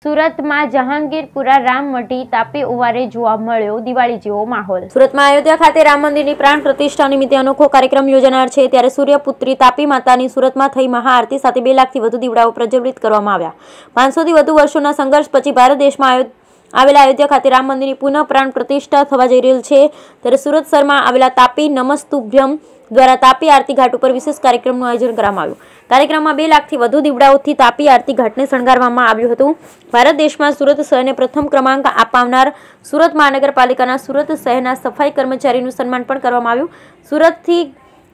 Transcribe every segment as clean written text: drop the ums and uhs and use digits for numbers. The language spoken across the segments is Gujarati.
સુરતમાં જહાંગીરપુરા રામમઢી તાપી ઓવારે જોવા મળ્યો દિવાળી જેવો માહોલ। સુરતમાં અયોધ્યા ખાતે રામ મંદિરની પ્રાણ પ્રતિષ્ઠા નિમિત્તે અનોખો કાર્યક્રમ યોજાનાર છે, ત્યારે સૂર્યપુત્રી તાપી માતાની સુરતમાં થઈ મહાઆરતી સાથે 2 લાખથી વધુ દીવડાઓ પ્રજ્વલિત કરવામાં આવ્યા। 500થી વધુ વર્ષોના સંઘર્ષ પછી ભારત દેશમાં આવેલા અયોધ્યા ખાતે રામ મંદિરની પુનઃ પ્રાણ પ્રતિષ્ઠા થવા જઈ રહેલ છે, ત્યારે સુરત શહેરમાં આવેલા તાપી નમસ્તુભ્યમ દ્વારા તાપી આરતી ઘાટ ઉપર વિશેષ કાર્યક્રમનું આયોજન કરવામાં આવ્યું। કાર્યક્રમમાં 2 લાખથી વધુ દીવડાઓથી તાપી આરતી ઘાટને શણગારવામાં આવ્યું હતું। ભારત દેશમાં સુરત શહેરને પ્રથમ ક્રમાંક અપાવનાર સુરત મહાનગરપાલિકાના સુરત શહેરના સફાઈ કર્મચારીનું સન્માન પણ કરવામાં આવ્યું। સુરતથી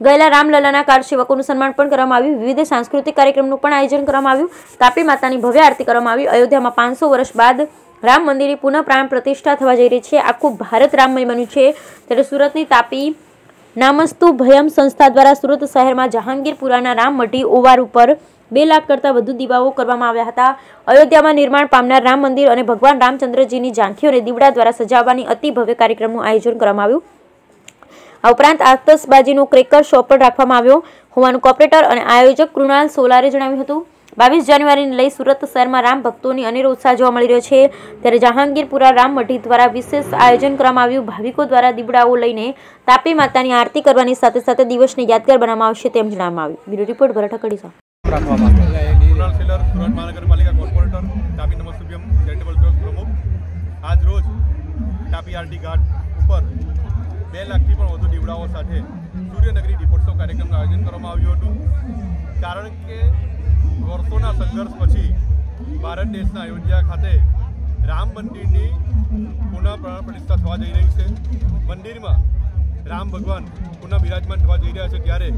ગયેલા રામલલાના કાર સેવકોનું સન્માન પણ કરવામાં આવ્યું। વિવિધ સાંસ્કૃતિક કાર્યક્રમનું પણ આયોજન કરવામાં આવ્યું। તાપી માતાની ભવ્ય આરતી કરવામાં આવી। અયોધ્યામાં 500 વર્ષ બાદ રામ મંદિરની પુનઃ પ્રાણ પ્રતિષ્ઠા થવા જઈ રહી છે। આખું ભારત રામમય બન્યું છે, ત્યારે સુરતની તાપી નામસ્તુભયમ સંસ્થા દ્વારા સુરત શહેરમાં જહાંગીરપુરાના રામમઢી ઓવાર ઉપર 2 લાખ કરતાં વધુ દીવાઓ કરવામાં આવ્યા હતા। અયોધ્યામાં નિર્માણ પામનાર રામ મંદિર અને ભગવાન રામચંદ્રજીની ઝાંખીઓને દીવડા દ્વારા સજાવવાની અતિ ભવ્ય કાર્યક્રમનું આયોજન કરવામાં આવ્યું। આ ઉપરાંત આતશબાજીનો ક્રેકર શો પણ રાખવામાં આવ્યો હોવાનું કોર્પોરેટર અને આયોજક કૃણાલ સોલારે જણાવ્યું હતું। 22 જાન્યુઆરીને લઈ સુરત શહેરમાં રામ ભક્તોની અનેરો ઉત્સાહ જોવા મળી રહ્યો છે, ત્યારે જહાંગીરપુરા રામમઢી દ્વારા વિશેષ આયોજન કરવામાં આવ્યું। ભાવિકો દ્વારા દીવડાઓ લઈને તાપી માતાની આરતી કરવાની સાથે સાથે દિવસને યાદગાર બનાવવામાં આવશે તેમ જણાવવામાં આવ્યું। બ્યુરો રિપોર્ટ ભરત કડીસા। સુરત મહાનગરપાલિકા કોર્પોરેટર તાપી નમસ્તુભ્યમ ચેરિટેબલ ટ્રસ્ટ પ્રમુખ આજ રોજ તાપી આરતી ઘાટ ઉપર 2 લાખથી પણ વધુ દીવડાઓ સાથે સૂર્યનગરી દીપોત્સવ કાર્યક્રમનું આયોજન કરવામાં આવ્યું હતું। કારણ કે વર્ષોના સંઘર્ષ પછી ભારત દેશના અયોધ્યા ખાતે રામ મંદિરની પુનઃ પ્રાણ પ્રતિષ્ઠા થવા જઈ રહી છે। મંદિરમાં રામ ભગવાન પુનઃ બિરાજમાન થવા જઈ રહ્યા છે, ત્યારે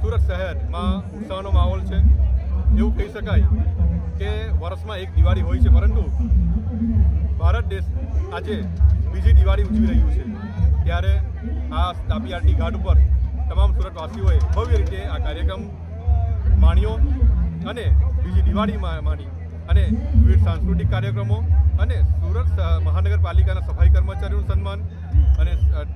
સુરત શહેરમાં ઉત્સાહનો માહોલ છે। એવું કહી શકાય કે વર્ષમાં એક દિવાળી હોય છે, પરંતુ ભારત દેશ આજે બીજી દિવાળી ઉજવી રહ્યું છે, ત્યારે આ તાપી આરતી ઘાટ ઉપર તમામ સુરતવાસીઓએ ભવ્ય રીતે આ કાર્યક્રમ માણ્યો અને બીજી દિવાળી માણી અને વિવિધ સાંસ્કૃતિક કાર્યક્રમો અને સુરત મહાનગરપાલિકાના સફાઈ કર્મચારીઓનું સન્માન અને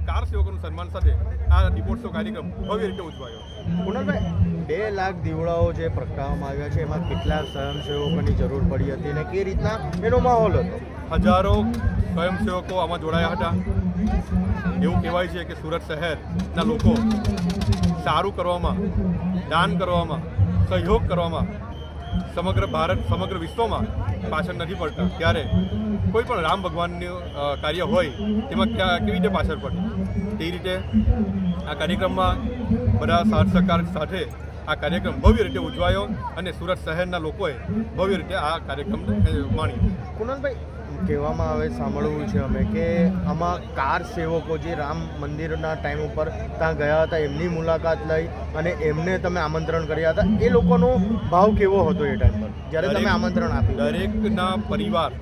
કાર સેવકોનું સન્માન સાથે આ દીપોત્સવ કાર્યક્રમ ભવ્ય રીતે ઉજવાયો। કુણાલભાઈ, 2 લાખ દીવડાઓ જે પ્રગટાવવામાં આવ્યા છે, એમાં કેટલા સ્વયંસેવકોની જરૂર પડી હતી અને કઈ રીતના એનો માહોલ હતો? હજારો સ્વયંસેવકો આમાં જોડાયા હતા। એવું કહેવાય છે કે સુરત શહેરના લોકો સારું કરવામાં, દાન કરવામાં, સહયોગ કરવામાં સમગ્ર ભારત, સમગ્ર વિશ્વમાં પાછળ નથી પડતા, ત્યારે કોઈ પણ રામ ભગવાનનું કાર્ય હોય તેમાં કેવી રીતે પાછળ પડે, તે રીતે આ કાર્યક્રમમાં બધા સાથ સહકાર સાથે આ કાર્યક્રમ ભવ્ય રીતે ઉજવાયો અને સુરત શહેરના લોકોએ ભવ્ય રીતે આ કાર્યક્રમ માણ્યો। કુણાલભાઈ, કહેવામાં આવે, સાંભળવું છે અમે કે આમાં કાર સેવકો જે રામ મંદિરના ટાઈમ ઉપર ત્યાં ગયા હતા, એમની મુલાકાત લઈ અને એમને તમે આમંત્રણ કર્યા હતા, એ લોકોનો ભાવ કેવો હતો એ ટાઈમ પર જ્યારે તમે આમંત્રણ આપ્યું? દરેકના પરિવાર